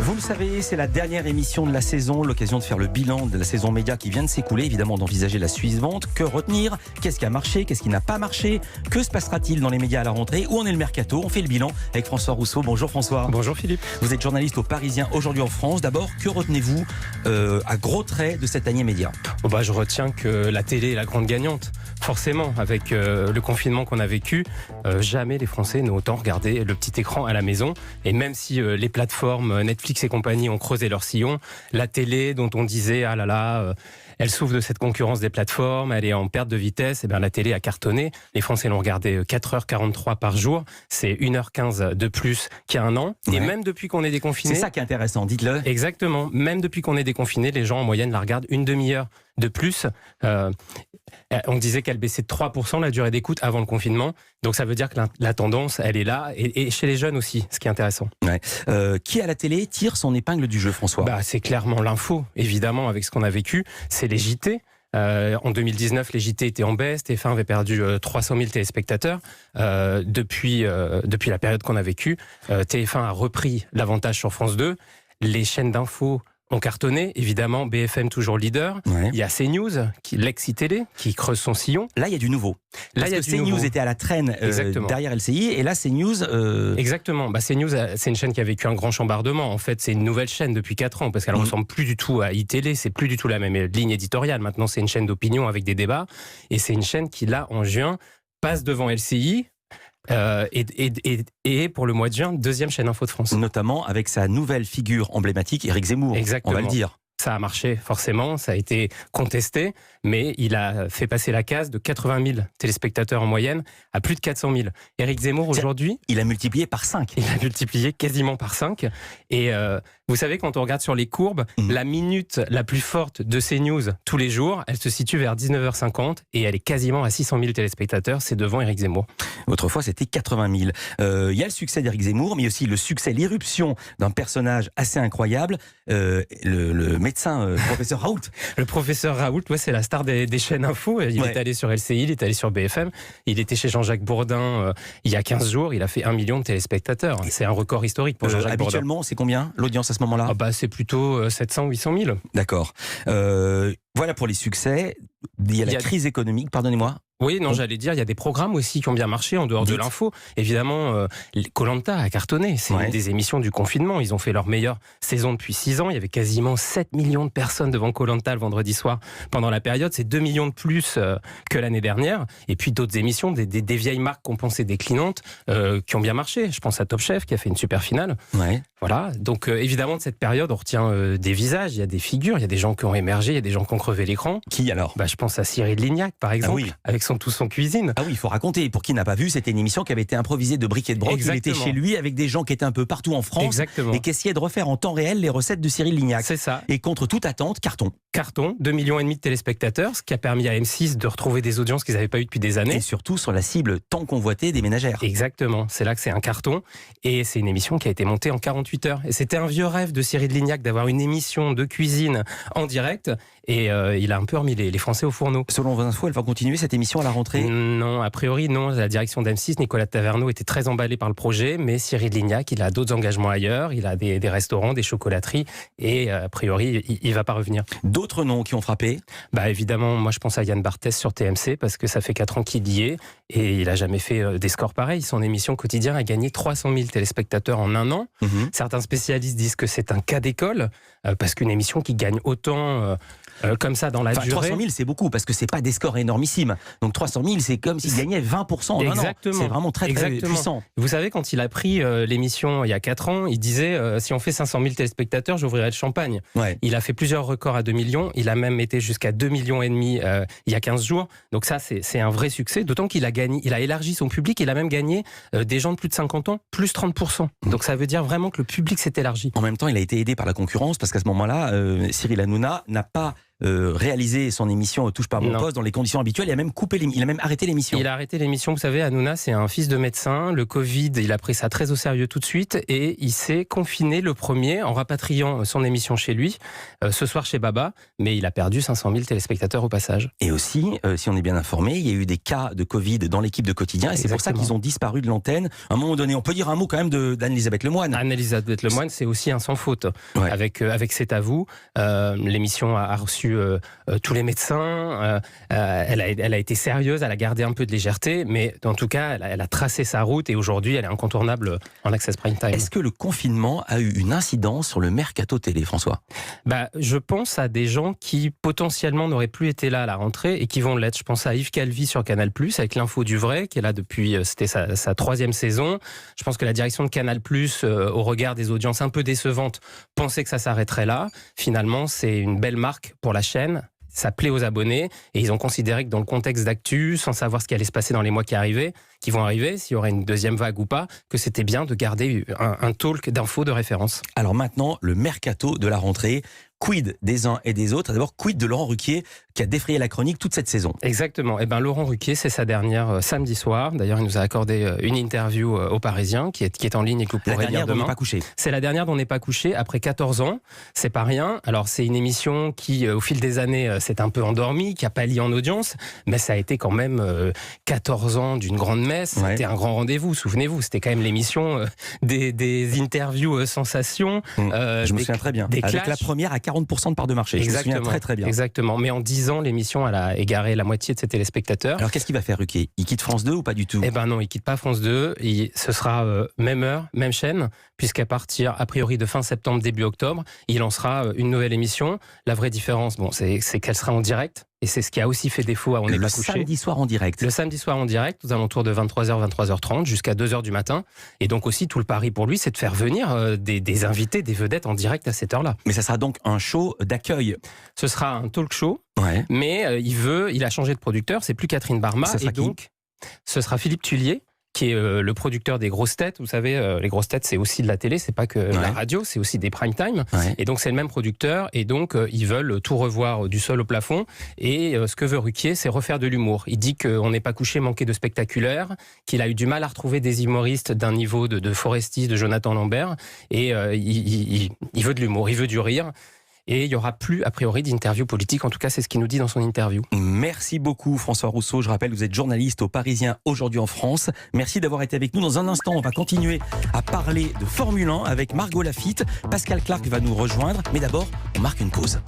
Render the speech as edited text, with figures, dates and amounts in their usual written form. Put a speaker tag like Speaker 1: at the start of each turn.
Speaker 1: Vous le savez, c'est la dernière émission de la saison, l'occasion de faire le bilan de la saison média qui vient de s'écouler, évidemment d'envisager la suivante. Que retenir? Qu'est-ce qui a marché? Qu'est-ce qui n'a pas marché? Que se passera-t-il dans les médias à la rentrée? Où en est le mercato? On fait le bilan avec François Rousseau. Bonjour François.
Speaker 2: Bonjour Philippe.
Speaker 1: Vous êtes journaliste au Parisien aujourd'hui en France. D'abord, que retenez-vous à gros traits de cette année média?
Speaker 2: Je retiens que la télé est la grande gagnante. Forcément, avec le confinement qu'on a vécu, jamais les Français n'ont autant regardé le petit écran à la maison. Et même si les plateformes Netflix et compagnie ont creusé leur sillon, la télé dont on disait ah là là, elle souffre de cette concurrence des plateformes, elle est en perte de vitesse, et bien la télé a cartonné. Les Français l'ont regardé 4h43 par jour, c'est 1h15 de plus qu'il y a un an. Ouais. Et même depuis qu'on est déconfiné...
Speaker 1: C'est ça qui est intéressant, dites-le.
Speaker 2: Exactement, même depuis qu'on est déconfiné, les gens en moyenne la regardent une demi-heure de plus. On disait qu'elle baissait de 3% la durée d'écoute avant le confinement. Donc ça veut dire que la tendance, elle est là. Et chez les jeunes aussi, ce qui est intéressant.
Speaker 1: Ouais. Qui à la télé tire son épingle du jeu, François?
Speaker 2: C'est clairement l'info, évidemment, avec ce qu'on a vécu. C'est les JT. En 2019, les JT étaient en baisse. TF1 avait perdu 300 000 téléspectateurs. Depuis la période qu'on a vécue, TF1 a repris l'avantage sur France 2. Les chaînes d'infos ont cartonné, évidemment, BFM toujours leader. Ouais. Il y a CNews, l'ex-Télé, qui creuse son sillon.
Speaker 1: Là, il y a du nouveau. Parce que CNews était à la traîne derrière LCI, et là, CNews...
Speaker 2: Exactement. CNews, c'est une chaîne qui a vécu un grand chambardement. En fait, c'est une nouvelle chaîne depuis 4 ans, parce qu'elle ne ressemble plus du tout à iTélé, c'est plus du tout la même ligne éditoriale. Maintenant, c'est une chaîne d'opinion avec des débats, et c'est une chaîne qui, là, en juin, passe devant LCI, et pour le mois de juin, deuxième chaîne info de France.
Speaker 1: Notamment avec sa nouvelle figure emblématique, Éric Zemmour.
Speaker 2: Exactement.
Speaker 1: On va le dire.
Speaker 2: Ça a marché, forcément, ça a été contesté, mais il a fait passer la case de 80 000 téléspectateurs en moyenne à plus de 400 000. Éric Zemmour, aujourd'hui...
Speaker 1: Il a multiplié par 5.
Speaker 2: Il a multiplié quasiment par 5. Et vous savez, quand on regarde sur les courbes, la minute la plus forte de CNews tous les jours, elle se situe vers 19h50 et elle est quasiment à 600 000 téléspectateurs. C'est devant Éric Zemmour.
Speaker 1: Autrefois, c'était 80 000. Il y a le succès d'Éric Zemmour, mais aussi le succès, l'irruption d'un personnage assez incroyable, le médecin professeur Raoult.
Speaker 2: Le professeur Raoult, c'est la star des chaînes info. Il est allé sur LCI, il est allé sur BFM. Il était chez Jean-Jacques Bourdin il y a 15 jours. Il a fait 1 million de téléspectateurs. C'est un record historique pour Jean-Jacques Bourdin.
Speaker 1: Habituellement, c'est combien l'audience à ce moment-là?
Speaker 2: C'est plutôt 700 800 000.
Speaker 1: D'accord. Voilà pour les succès. Il y a la crise économique, pardonnez-moi.
Speaker 2: Oui, j'allais dire, il y a des programmes aussi qui ont bien marché en dehors de l'info. Évidemment, Koh-Lanta a cartonné. C'est une des émissions du confinement. Ils ont fait leur meilleure saison depuis 6 ans. Il y avait quasiment 7 millions de personnes devant Koh-Lanta le vendredi soir pendant la période. C'est 2 millions de plus que l'année dernière. Et puis d'autres émissions, des vieilles marques qu'on pensait déclinantes, qui ont bien marché. Je pense à Top Chef, qui a fait une super finale. Ouais. Voilà. Donc évidemment, de cette période, on retient des visages, il y a des figures, il y a des gens qui ont émergé, il y a des gens qui ont crevé l'écran.
Speaker 1: Qui alors?
Speaker 2: Je pense à Cyril Lignac, par exemple, avec son Tous en cuisine.
Speaker 1: Ah oui, il faut raconter. Pour qui n'a pas vu, c'était une émission qui avait été improvisée de briques et de broc. Il était chez lui avec des gens qui étaient un peu partout en France.
Speaker 2: Exactement.
Speaker 1: Et qui essayaient de refaire en temps réel les recettes de Cyril Lignac.
Speaker 2: C'est ça.
Speaker 1: Et contre toute attente, carton.
Speaker 2: 2,5 millions de téléspectateurs, ce qui a permis à M6 de retrouver des audiences qu'ils n'avaient pas eues depuis des années.
Speaker 1: Et surtout sur la cible tant convoitée des ménagères.
Speaker 2: Exactement, c'est là que c'est un carton. Et c'est une émission qui a été montée en 48 heures. Et c'était un vieux rêve de Cyril Lignac d'avoir une émission de cuisine en direct. Et il a un peu remis les Français au fourneau.
Speaker 1: Selon vos infos, elle va continuer cette émission à la rentrée?
Speaker 2: Non, a priori non. La direction d'M6, Nicolas Taverneau, était très emballé par le projet, mais Cyril Lignac, il a d'autres engagements ailleurs. Il a des restaurants, des chocolateries, et a priori, il ne va pas revenir.
Speaker 1: D'autres noms qui ont frappé?
Speaker 2: Évidemment, moi je pense à Yann Barthès sur TMC, parce que ça fait 4 ans qu'il y est, et il n'a jamais fait des scores pareils. Son émission Quotidien a gagné 300 000 téléspectateurs en 1 an. Certains spécialistes disent que c'est un cas d'école, parce qu'une émission qui gagne autant... comme ça dans la durée.
Speaker 1: 300 000 c'est beaucoup parce que c'est pas des scores énormissimes. Donc 300 000 c'est comme s'il gagnait 20% en un an. C'est vraiment très puissant.
Speaker 2: Vous savez, quand il a pris l'émission il y a 4 ans, il disait si on fait 500 000 téléspectateurs, j'ouvrirai le champagne. Ouais. Il a fait plusieurs records à 2 millions. Il a même été jusqu'à 2,5 millions il y a 15 jours. Donc ça c'est un vrai succès. D'autant qu'il a gagné, il a élargi son public. Il a même gagné des gens de plus de 50 ans, plus 30%. Donc ça veut dire vraiment que le public s'est élargi.
Speaker 1: En même temps, il a été aidé par la concurrence parce qu'à ce moment-là, Cyril Hanouna n'a pas réalisé son émission Touche pas à mon poste dans les conditions habituelles. Il a même il a même arrêté l'émission.
Speaker 2: Il a arrêté l'émission. Vous savez, Hanouna, c'est un fils de médecin. Le Covid, il a pris ça très au sérieux tout de suite et il s'est confiné le premier en rapatriant son émission chez lui, ce soir chez Baba, mais il a perdu 500 000 téléspectateurs au passage.
Speaker 1: Et aussi, si on est bien informé, il y a eu des cas de Covid dans l'équipe de Quotidien et c'est pour ça qu'ils ont disparu de l'antenne. À un moment donné, on peut dire un mot quand même d'Anne-Elisabeth Lemoine.
Speaker 2: Anne-Elisabeth Lemoine, c'est aussi un sans faute. Ouais. Avec C'est à vous, l'émission a reçu tous les médecins, elle a été sérieuse, elle a gardé un peu de légèreté, mais en tout cas, elle a tracé sa route et aujourd'hui, elle est incontournable en Access Prime Time.
Speaker 1: Est-ce que le confinement a eu une incidence sur le mercato télé, François ?
Speaker 2: Je pense à des gens qui potentiellement n'auraient plus été là à la rentrée et qui vont l'être. Je pense à Yves Calvi sur Canal+, avec l'info du vrai, qui est là depuis, c'était sa 3e saison. Je pense que la direction de Canal+, au regard des audiences un peu décevantes, pensait que ça s'arrêterait là. Finalement, c'est une belle marque pour la chaîne. Ça plaît aux abonnés et ils ont considéré que dans le contexte d'actu, sans savoir ce qui allait se passer dans les mois qui vont arriver, s'il y aurait une deuxième vague ou pas, que c'était bien de garder un talk d'infos de référence.
Speaker 1: Alors maintenant, le mercato de la rentrée. Quid des uns et des autres? D'abord, quid de Laurent Ruquier qui a défrayé la chronique toute cette saison?
Speaker 2: Exactement. Laurent Ruquier, c'est sa dernière samedi soir. D'ailleurs, il nous a accordé une interview au Parisien qui est en ligne et que vous pourrez lire demain. C'est la dernière dont on n'est pas couché après 14 ans. C'est pas rien. Alors, c'est une émission qui, au fil des années, s'est un peu endormie, qui a pâli en audience, mais ça a été quand même 14 ans d'une grande messe. Ouais. C'était un grand rendez-vous. Souvenez-vous, c'était quand même l'émission des interviews sensations.
Speaker 1: Je me souviens très bien. Avec la première à 40% de part de marché.
Speaker 2: Exactement.
Speaker 1: Je me souviens très très bien.
Speaker 2: Exactement. Mais en 10 ans, l'émission, elle a égaré la moitié de ses téléspectateurs.
Speaker 1: Alors qu'est-ce qu'il va faire, Ruquier? Il quitte France 2 ou pas du tout?
Speaker 2: Non, il quitte pas France 2. Ce sera même heure, même chaîne, puisqu'à partir, a priori, de fin septembre, début octobre, il lancera une nouvelle émission. La vraie différence, c'est qu'elle sera en direct. Et c'est ce qui a aussi fait défaut à On n'est pas couché.
Speaker 1: Le samedi soir en direct.
Speaker 2: Le samedi soir en direct, aux alentours de 23h, 23h30, jusqu'à 2h du matin. Et donc aussi, tout le pari pour lui, c'est de faire venir des invités, des vedettes en direct à cette heure-là.
Speaker 1: Mais ça sera donc un show d'accueil.
Speaker 2: Ce sera un talk show, mais il a changé de producteur, c'est plus Catherine Barma.
Speaker 1: Et donc,
Speaker 2: ce sera Philippe Tullier, qui est le producteur des Grosses Têtes. Vous savez, les Grosses Têtes, c'est aussi de la télé, c'est pas que la radio, c'est aussi des prime time. Et donc, c'est le même producteur. Et donc, ils veulent tout revoir du sol au plafond. Et ce que veut Ruquier, c'est refaire de l'humour. Il dit qu'on n'est pas couché, manqué de spectaculaire, qu'il a eu du mal à retrouver des humoristes d'un niveau de Foresti, de Jonathan Lambert. Et il veut de l'humour, il veut du rire. Et il n'y aura plus, a priori, d'interview politique. En tout cas, c'est ce qu'il nous dit dans son interview.
Speaker 1: Merci beaucoup, François Rousseau. Je rappelle, vous êtes journaliste au Parisien aujourd'hui en France. Merci d'avoir été avec nous. Dans un instant, on va continuer à parler de Formule 1 avec Margot Lafitte. Pascal Clark va nous rejoindre. Mais d'abord, on marque une pause.